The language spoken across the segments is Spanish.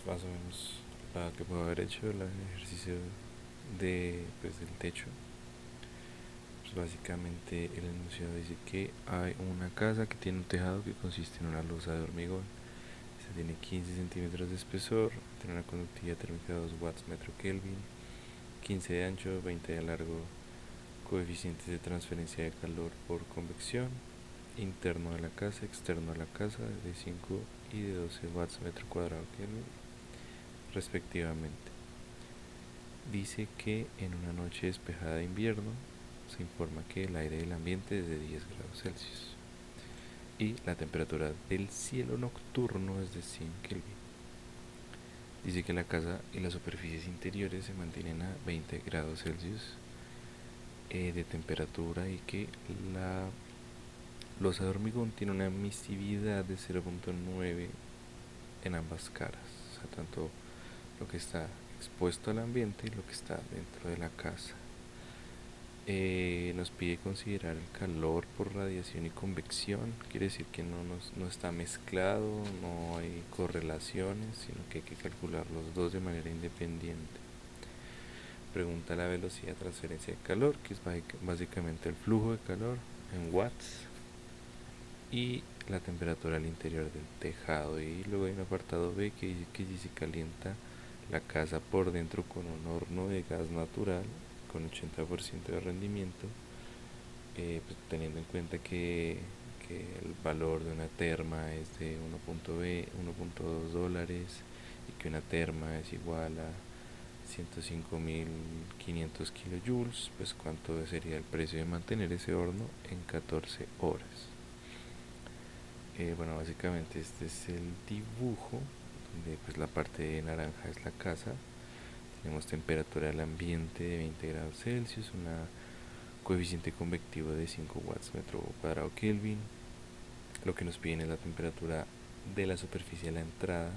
más o menos la que puedo haber hecho, el ejercicio del techo. Pues básicamente el enunciado dice que hay una casa que tiene un tejado que consiste en una losa de hormigón. Esta tiene 15 centímetros de espesor, tiene una conductividad térmica de 2 watts metro Kelvin, 15 de ancho, 20 de largo, coeficientes de transferencia de calor por convección, interno de la casa, externo de la casa, de 5 y de 12 watts metro cuadrado Kelvin, respectivamente. Dice que en una noche despejada de invierno se informa que el aire del ambiente es de 10 grados Celsius y la temperatura del cielo nocturno es de 100 Kelvin. Dice que la casa y las superficies interiores se mantienen a 20 grados Celsius de temperatura y que la losa de hormigón tiene una emisividad de 0.9 en ambas caras, o sea, tanto lo que está expuesto al ambiente y lo que está dentro de la casa. Nos pide considerar el calor por radiación y convección, quiere decir que no está mezclado, no hay correlaciones, sino que hay que calcular los dos de manera independiente. Pregunta la velocidad de transferencia de calor, que es básicamente el flujo de calor en watts, y la temperatura al interior del tejado. Y luego hay un apartado B que dice que si se calienta la casa por dentro con un horno de gas natural con 80% de rendimiento, pues teniendo en cuenta que el valor de una terma es de 1.2 dólares y que una terma es igual a 105.500 kilojoules, pues cuánto sería el precio de mantener ese horno en 14 horas. Bueno, básicamente este es el dibujo, donde pues la parte de naranja es la casa. Tenemos temperatura del ambiente de 20 grados Celsius, una coeficiente convectivo de 5 watts metro cuadrado Kelvin. Lo que nos piden es la temperatura de la superficie a la entrada,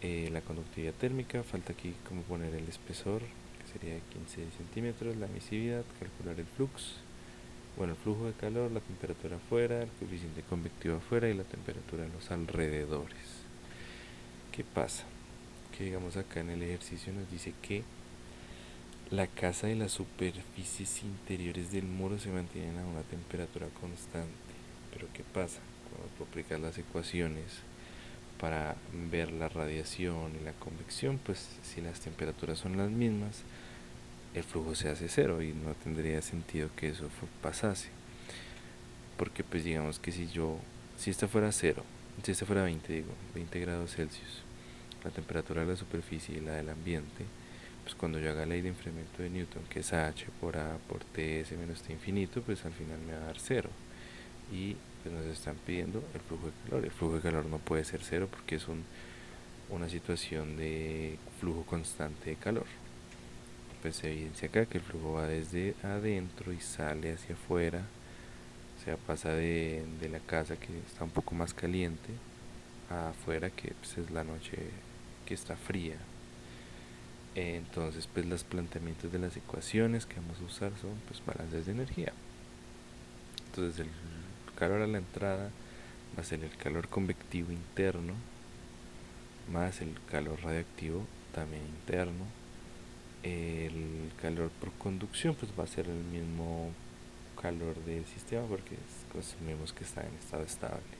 la conductividad térmica, falta aquí como poner el espesor, que sería de 15 centímetros, la emisividad, calcular el flux, bueno, el flujo de calor, la temperatura afuera, el coeficiente convectivo afuera y la temperatura en los alrededores. ¿Qué pasa? Que digamos acá en el ejercicio nos dice que la casa y las superficies interiores del muro se mantienen a una temperatura constante. Pero ¿qué pasa? Cuando tú aplicas las ecuaciones para ver la radiación y la convección, pues si las temperaturas son las mismas, el flujo se hace cero y no tendría sentido que eso pasase. Porque pues digamos que si esta fuera cero, si esta fuera 20 grados Celsius, la temperatura de la superficie y la del ambiente, pues cuando yo haga la ley de enfriamiento de Newton, que es H por A por Ts menos T infinito, pues al final me va a dar cero. Y pues nos están pidiendo el flujo de calor. El flujo de calor no puede ser cero porque es una situación de flujo constante de calor. Pues se evidencia acá que el flujo va desde adentro y sale hacia afuera, o sea, pasa de la casa que está un poco más caliente a afuera que pues, es la noche que está fría. Entonces pues los planteamientos de las ecuaciones que vamos a usar son pues balances de energía. Entonces el calor a la entrada va a ser el calor convectivo interno más el calor radiactivo también interno. El calor por conducción pues va a ser el mismo calor del sistema porque asumimos que está en estado estable.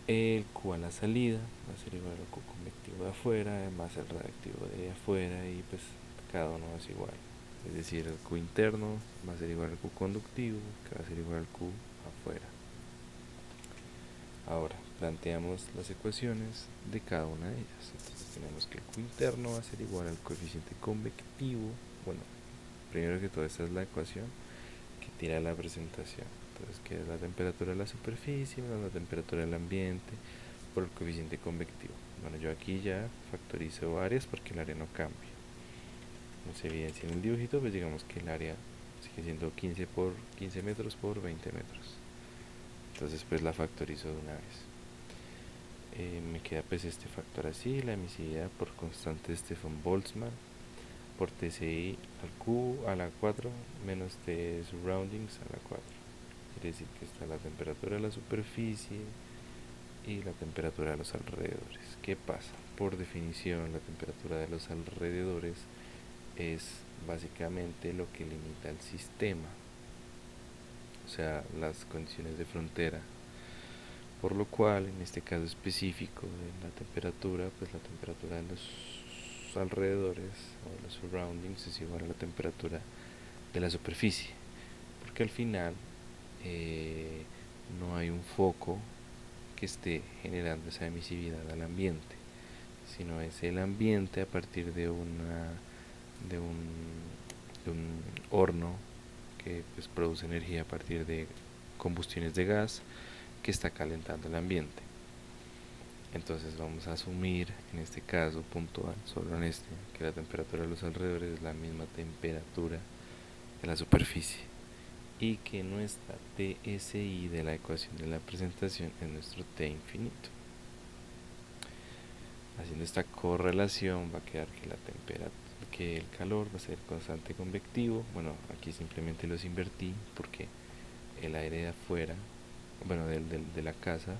El Q a la salida va a ser igual al Q convectivo de afuera más el radiactivo de afuera y pues cada uno es igual. Es decir, el Q interno va a ser igual al Q conductivo, que va a ser igual al Q afuera. Ahora, planteamos las ecuaciones de cada una de ellas. Entonces tenemos que el Q interno va a ser igual al coeficiente convectivo. Bueno, primero que todo esta es la ecuación que tira la presentación. Entonces, que es la temperatura de la superficie menos la temperatura del ambiente por el coeficiente convectivo. Bueno, yo aquí ya factorizo áreas porque el área no cambia. Como se evidencia en el dibujito, pues digamos que el área sigue siendo 15 metros por 20 metros. Entonces pues la factorizo de una vez. Me queda pues este factor así, la emisividad por constante de Stefan Boltzmann por TCI al Q a la 4 menos T surroundings a la 4. Quiere decir que está la temperatura de la superficie y la temperatura de los alrededores. ¿Qué pasa? Por definición, la temperatura de los alrededores es básicamente lo que limita el sistema, o sea, las condiciones de frontera. Por lo cual, en este caso específico de la temperatura, pues la temperatura de los alrededores o de los surroundings es igual a la temperatura de la superficie, porque al final eh, no hay un foco que esté generando esa emisividad al ambiente, sino es el ambiente a partir de un, de un horno que pues produce energía a partir de combustiones de gas que está calentando el ambiente. Entonces vamos a asumir en este caso puntual, solo en este, que la temperatura de los alrededores es la misma temperatura de la superficie y que nuestra TSI de la ecuación de la presentación es nuestro T infinito. Haciendo esta correlación va a quedar que la temperatura, que el calor va a ser constante convectivo. Bueno, aquí simplemente los invertí porque el aire de afuera, bueno, de la casa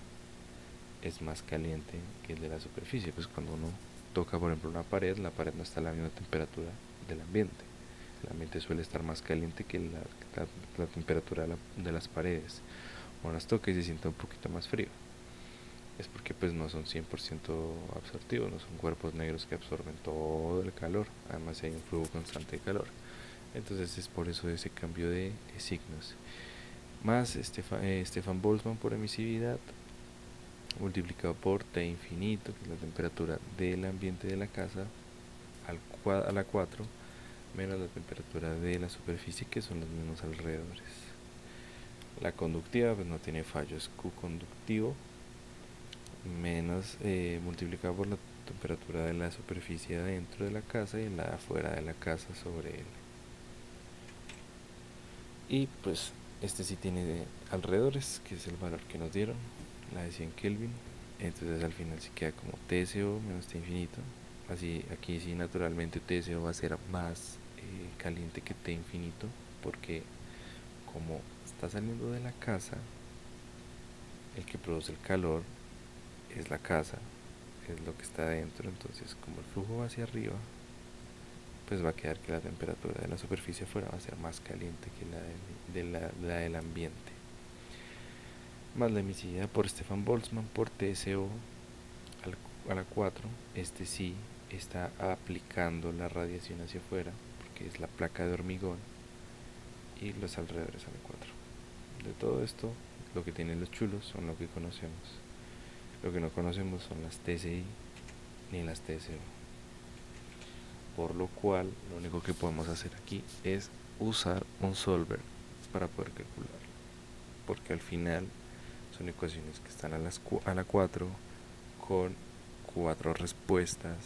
es más caliente que el de la superficie. Pues cuando uno toca, por ejemplo, una pared, la pared no está a la misma temperatura del ambiente. El ambiente suele estar más caliente que la temperatura de las paredes. Uno las toca y se siente un poquito más frío. Es porque pues no son 100% absortivos, no son cuerpos negros que absorben todo el calor. Además hay un flujo constante de calor. Entonces es por eso ese cambio de signos. Más Stefan Boltzmann por emisividad multiplicado por T infinito, que es la temperatura del ambiente de la casa, a la 4, menos la temperatura de la superficie, que son los mismos alrededores. La conductiva pues no tiene fallo, es Q conductivo, menos multiplicado por la temperatura de la superficie dentro de la casa y la de afuera de la casa sobre él. Y pues este sí tiene alrededores, que es el valor que nos dieron, la de 100 Kelvin. Entonces al final sí queda como TSO menos T infinito. Así aquí sí naturalmente TSO va a ser más caliente que T infinito, porque como está saliendo de la casa, el que produce el calor es la casa, es lo que está adentro. Entonces como el flujo va hacia arriba, pues va a quedar que la temperatura de la superficie afuera va a ser más caliente que la del ambiente. Más la emisividad por Stefan Boltzmann por TSO a la 4, este sí está aplicando la radiación hacia afuera, porque es la placa de hormigón, y los alrededores a la 4. De todo esto, lo que tienen los chulos son lo que conocemos. Lo que no conocemos son las TSI ni las TSO. Por lo cual, lo único que podemos hacer aquí es usar un solver para poder calcular, porque al final son ecuaciones que están a la 4 con 4 respuestas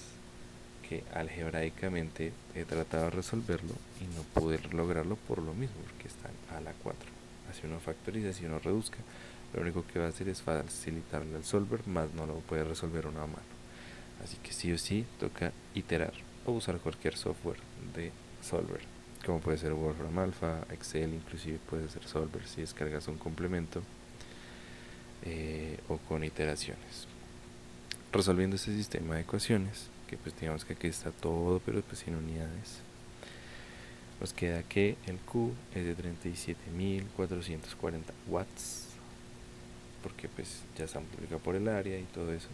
que algebraicamente he tratado de resolverlo y no pude lograrlo por lo mismo, porque están a la 4. Así uno factoriza, si uno reduzca, lo único que va a hacer es facilitarle al solver, más no lo puede resolver uno a mano. Así que sí o sí toca iterar o usar cualquier software de solver, como puede ser Wolfram Alpha, Excel, inclusive puede ser solver si descargas un complemento, o con iteraciones. Resolviendo este sistema de ecuaciones, que pues digamos que aquí está todo, pero pues sin unidades, nos queda que el Q es de 37.440 watts, porque pues ya está multiplicado por el área y todo eso.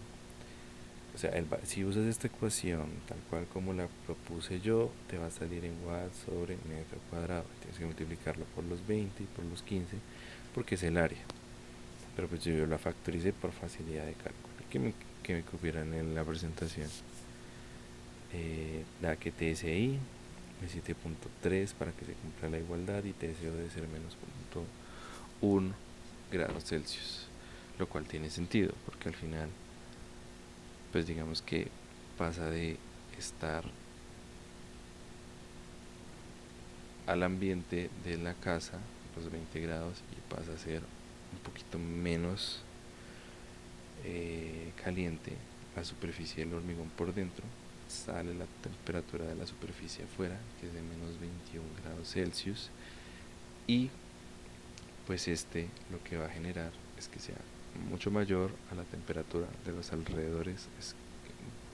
O sea, si usas esta ecuación tal cual como la propuse yo, te va a salir en watts sobre metro cuadrado. Tienes que multiplicarlo por los 20 y por los 15, porque es el área. Pero pues yo la factoricé por facilidad de cálculo. Que me cupieran en la presentación. Da que TSI es 7.3 para que se cumpla la igualdad, y TSO debe ser menos 0.1 grados Celsius, lo cual tiene sentido porque al final pues digamos que pasa de estar al ambiente de la casa, los 20 grados, y pasa a ser un poquito menos caliente la superficie del hormigón por dentro. Sale la temperatura de la superficie afuera, que es de menos 21 grados Celsius, y pues lo que va a generar es que sea mucho mayor a la temperatura de los alrededores,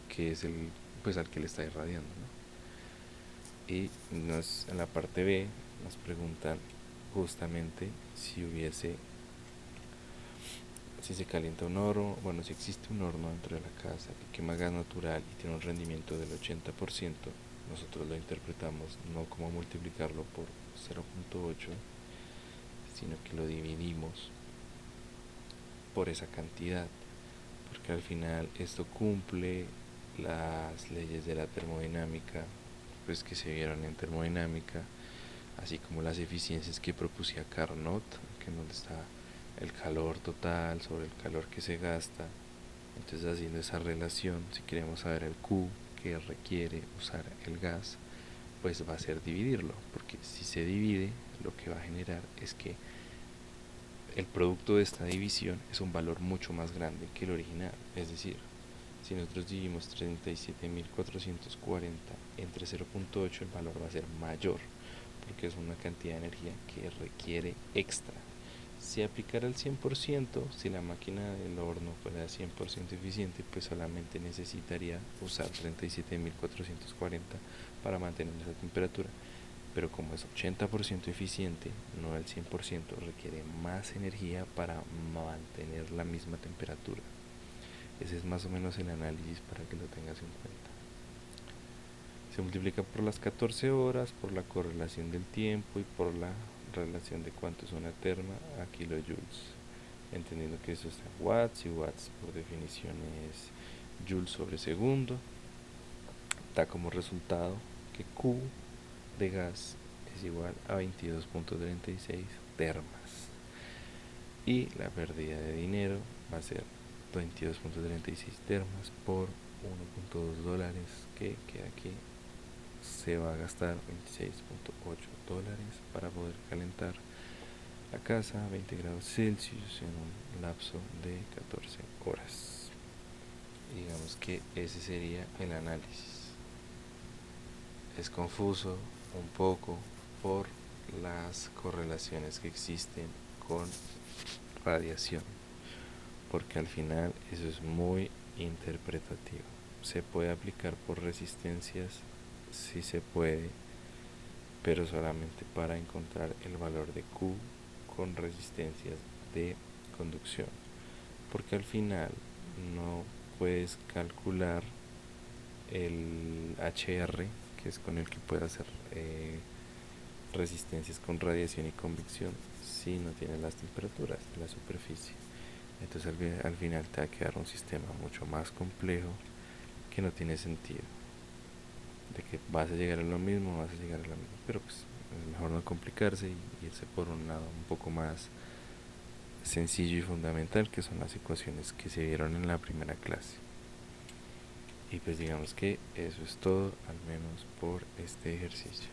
que es el pues al que le está irradiando, ¿no? Y en la parte B nos preguntan justamente si se calienta un horno, bueno, si existe un horno dentro de la casa que quema gas natural y tiene un rendimiento del 80%, nosotros lo interpretamos no como multiplicarlo por 0.8, sino que lo dividimos por esa cantidad, porque al final esto cumple las leyes de la termodinámica, pues que se vieron en termodinámica, así como las eficiencias que propusía Carnot, que nos está el calor total sobre el calor que se gasta. Entonces, haciendo esa relación, si queremos saber el Q que requiere usar el gas, pues va a ser dividirlo, porque si se divide, lo que va a generar es que el producto de esta división es un valor mucho más grande que el original. Es decir, si nosotros dividimos 37.440 entre 0.8, el valor va a ser mayor, porque es una cantidad de energía que requiere extra. Si aplicara el 100%, si la máquina del horno fuera 100% eficiente, pues solamente necesitaría usar 37.440 para mantener esa temperatura. Pero como es 80% eficiente, no el 100%, requiere más energía para mantener la misma temperatura. Ese es más o menos el análisis para que lo tengas en cuenta. Se multiplica por las 14 horas, por la correlación del tiempo y por la relación de cuánto es una terma a kilojoules, entendiendo que eso está en watts, y watts por definición es joules sobre segundo. Da como resultado que Q de gas es igual a 22.36 termas, y la pérdida de dinero va a ser 22.36 termas por $1.2, que queda aquí. Se va a gastar $26.8 para poder calentar la casa a 20 grados Celsius en un lapso de 14 horas. Digamos que ese sería el análisis. Es confuso un poco por las correlaciones que existen con radiación, porque al final eso es muy interpretativo. Se puede aplicar por resistencias, sí se puede, pero solamente para encontrar el valor de Q con resistencias de conducción, porque al final no puedes calcular el HR, que es con el que puedes hacer resistencias con radiación y convección, si no tienes las temperaturas de la superficie. Entonces al final te va a quedar un sistema mucho más complejo que no tiene sentido, de que vas a llegar a lo mismo, pero pues es mejor no complicarse y irse por un lado un poco más sencillo y fundamental, que son las ecuaciones que se vieron en la primera clase. Y pues digamos que eso es todo, al menos por este ejercicio.